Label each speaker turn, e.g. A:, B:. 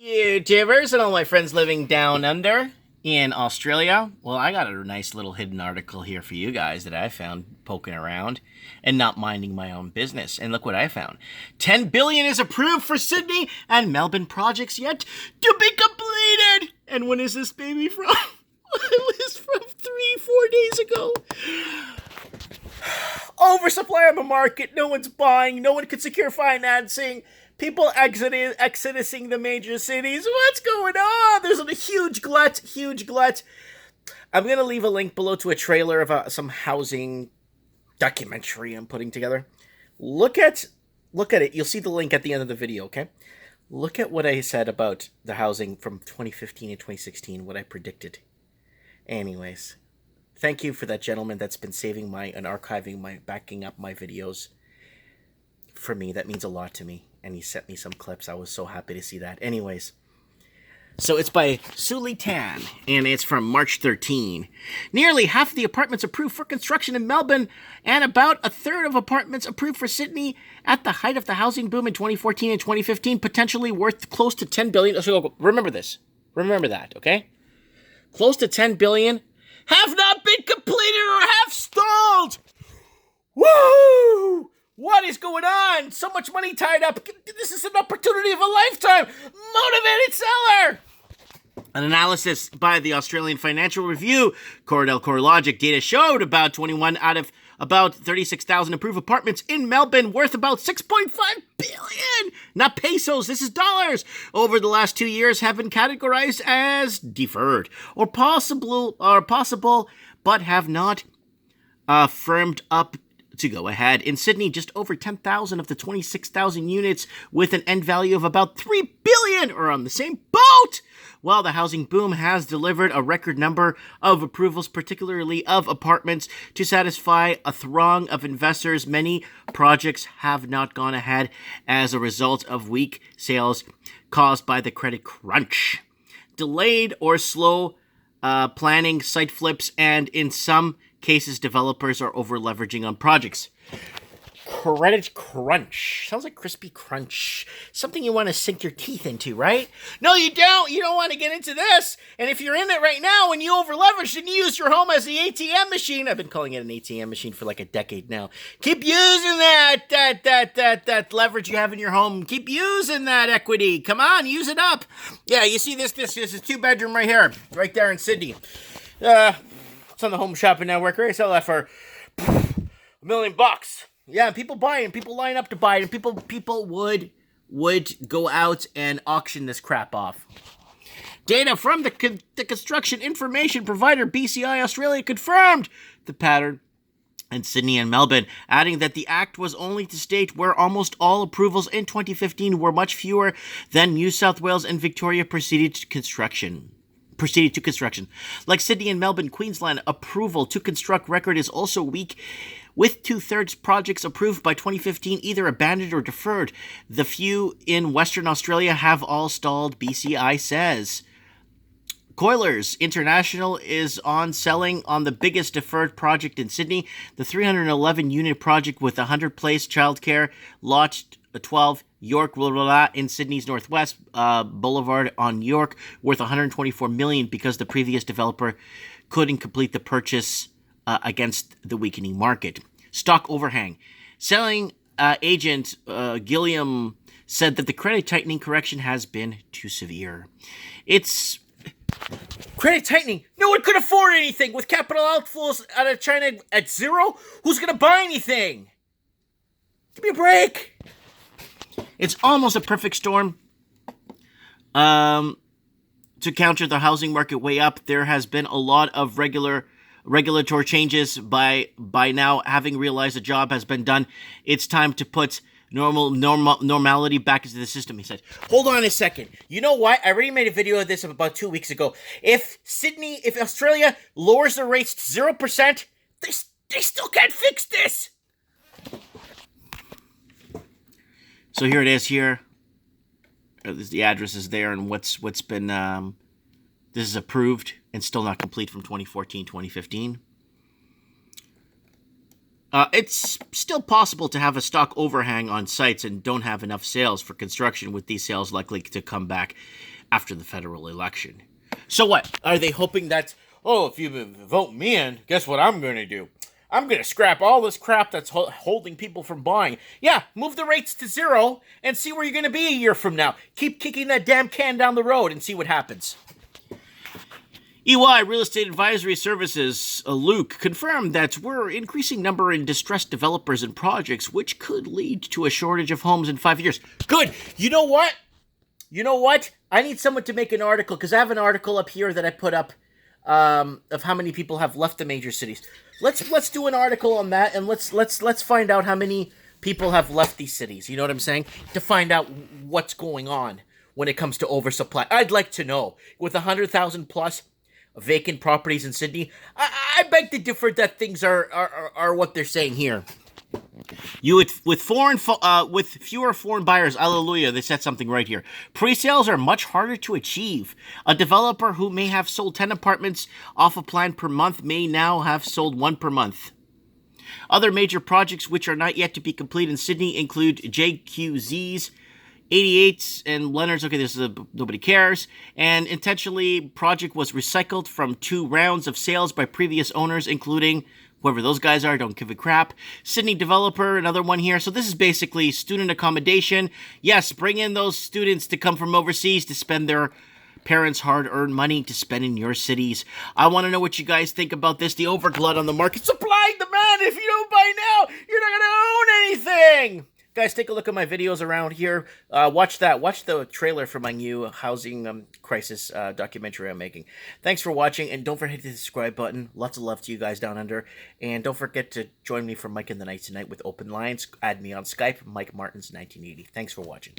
A: YouTubers and all my friends living down under in Australia. Well, I got a nice little hidden article here for you guys that I found poking around and not minding my own business. And look what I found. 10 billion is approved for Sydney and Melbourne projects yet to be completed. And when is this baby from? It was from 3-4 days ago. Oversupply on the market. No one's buying. No one can secure financing. People exiting the major cities. What's going on? There's a huge glut. I'm going to leave a link below to a trailer of some housing documentary I'm putting together. Look at it. You'll see the link at the end of the video, okay? Look at what I said about the housing from 2015 and 2016, what I predicted. Anyways, thank you for that gentleman that's been saving and archiving backing up my videos. For me, that means a lot to me. And he sent me some clips. I was so happy to see that. Anyways, so it's by Suli Tan, and it's from March 13. Nearly half of the apartments approved for construction in Melbourne, and about a third of apartments approved for Sydney at the height of the housing boom in 2014 and 2015, potentially worth close to 10 billion. So remember this. Remember that, okay? Close to 10 billion have not been completed or have stalled. Woo! What is going on? So much money tied up. This is an opportunity of a lifetime. Motivated seller. An analysis by the Australian Financial Review, Cordell CoreLogic data showed about 21 out of about 36,000 approved apartments in Melbourne worth about 6.5 billion. Not pesos, this is dollars. Over the last 2 years have been categorized as deferred or possible, but have not firmed up to go ahead. In Sydney, just over 10,000 of the 26,000 units with an end value of about 3 billion are on the same boat. While the housing boom has delivered a record number of approvals, particularly of apartments, to satisfy a throng of investors, many projects have not gone ahead as a result of weak sales caused by the credit crunch. Delayed or slow planning, site flips, and in some cases, developers are over-leveraging on projects. Credit crunch. Sounds like crispy crunch. Something you want to sink your teeth into, right? No, you don't. You don't want to get into this. And if you're in it right now and you over-leverage and you use your home as the ATM machine, I've been calling it an ATM machine for like a decade now. Keep using that leverage you have in your home. Keep using that equity. Come on, use it up. Yeah, you see this is a 2-bedroom right here, right there in Sydney. It's on the Home Shopping Network. Right? Sell that for $1 million. Yeah, people buy it, and people line up to buy it, and people would go out and auction this crap off. Data from the construction information provider BCI Australia confirmed the pattern in Sydney and Melbourne, adding that the act was only to state where almost all approvals in 2015 were much fewer than New South Wales and Victoria proceeded to construction. Like Sydney and Melbourne, Queensland approval to construct record is also weak, with 2/3 projects approved by 2015 either abandoned or deferred. The few in Western Australia have all stalled, BCI says. Coilers International is on selling on the biggest deferred project in Sydney, the 311-unit project with 100-place childcare, Lot 12, York, in Sydney's Northwest Boulevard on York, worth $124 million because the previous developer couldn't complete the purchase against the weakening market. Stock overhang. Selling agent Gilliam said that the credit tightening correction has been too severe. It's credit tightening. No one could afford anything with capital outflows out of China at zero. Who's going to buy anything? Give me a break. It's almost a perfect storm to counter the housing market way up. There has been a lot of regulatory changes by now. Having realized the job has been done, it's time to put normality back into the system, he said. Hold on a second. You know what? I already made a video of this about 2 weeks ago. If Australia lowers the rates to 0%, they still can't fix this. So here it is here. The address is there, and what's been, this is approved and still not complete from 2014, 2015. It's still possible to have a stock overhang on sites and don't have enough sales for construction, with these sales likely to come back after the federal election. So what? Are they hoping that, oh, if you vote me in, guess what I'm going to do? I'm going to scrap all this crap that's holding people from buying. Yeah, move the rates to zero and see where you're going to be a year from now. Keep kicking that damn can down the road and see what happens. EY Real Estate Advisory Services, Luke, confirmed that we're increasing number in distressed developers and projects, which could lead to a shortage of homes in 5 years. Good. You know what? I need someone to make an article, because I have an article up here that I put up of how many people have left the major cities. Let's do an article on that, and let's find out how many people have left these cities. You know what I'm saying? To find out what's going on when it comes to oversupply. I'd like to know. With 100,000 plus vacant properties in Sydney, I beg to differ that things are what they're saying here. With fewer foreign buyers, hallelujah, they said something right here. Pre-sales are much harder to achieve. A developer who may have sold 10 apartments off a plan per month may now have sold 1 per month. Other major projects which are not yet to be complete in Sydney include JQZ's 88 and Leonard's, okay, this is nobody cares. And intentionally, project was recycled from 2 rounds of sales by previous owners, including whoever those guys are, don't give a crap. Sydney developer, another one here. So this is basically student accommodation. Yes, bring in those students to come from overseas to spend their parents' hard-earned money to spend in your cities. I want to know what you guys think about this. The overglut on the market. Supply and demand. If you don't buy now, you're not going to own anything. Guys, take a look at my videos around here. Watch that. Watch the trailer for my new housing crisis documentary I'm making. Thanks for watching, and don't forget to hit the subscribe button. Lots of love to you guys down under. And don't forget to join me for Mike in the Night tonight with Open Lines. Add me on Skype, Mike Martins 1980. Thanks for watching.